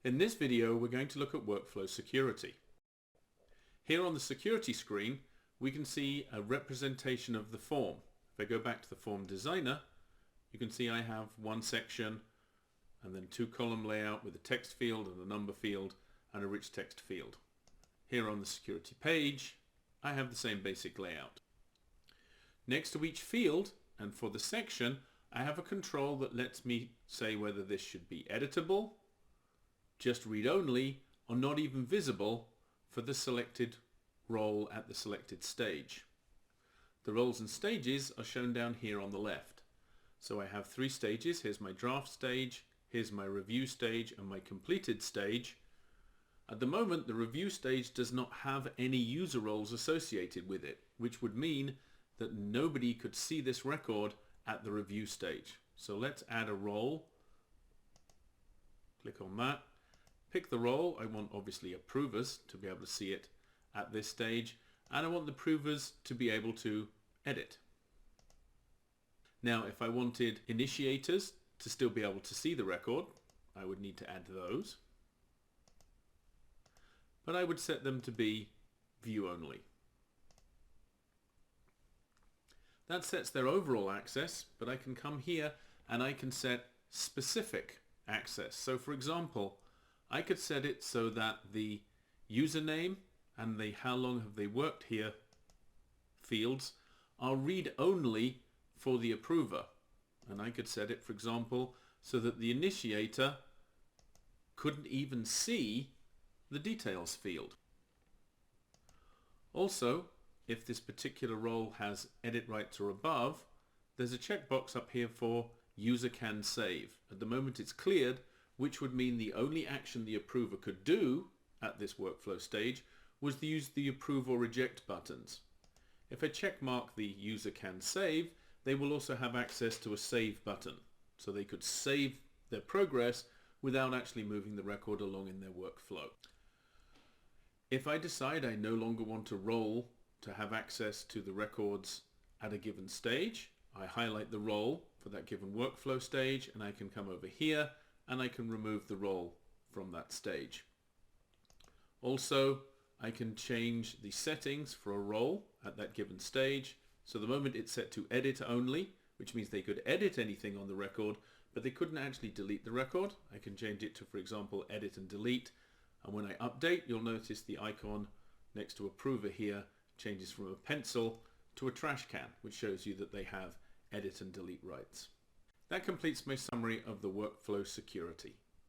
In this video, we're going to look at workflow security. Here on the security screen, we can see a representation of the form. If I go back to the form designer, you can see I have one section and then two column layout with a text field and a number field and a rich text field. Here on the security page, I have the same basic layout. Next to each field and for the section, I have a control that lets me say whether this should be editable, just read only, or not even visible for the selected role at the selected stage. The roles and stages are shown down here on the left. So I have three stages. Here's my draft stage, here's my review stage, and my completed stage. At the moment, the review stage does not have any user roles associated with it, which would mean that nobody could see this record at the review stage. So let's add a role. Click on that. Pick the role. I want obviously approvers to be able to see it at this stage, and I want the approvers to be able to edit. Now if I wanted initiators to still be able to see the record, I would need to add those, but I would set them to be view only. That sets their overall access, but I can come here and I can set specific access. So for example, I could set it so that the username and the how long have they worked here fields are read only for the approver. And I could set it, for example, so that the initiator couldn't even see the details field. Also, if this particular role has edit rights or above, there's a checkbox up here for user can save. At the moment it's cleared, which would mean the only action the approver could do at this workflow stage was to use the approve or reject buttons. If I check mark the user can save, they will also have access to a save button, so they could save their progress without actually moving the record along in their workflow. If I decide I no longer want a role to have access to the records at a given stage, I highlight the role for that given workflow stage, and I can come over here and I can remove the role from that stage. Also, I can change the settings for a role at that given stage. So the moment it's set to edit only, which means they could edit anything on the record, but they couldn't actually delete the record. I can change it to, for example, edit and delete. And when I update, you'll notice the icon next to approver here changes from a pencil to a trash can, which shows you that they have edit and delete rights. That completes my summary of the workflow security.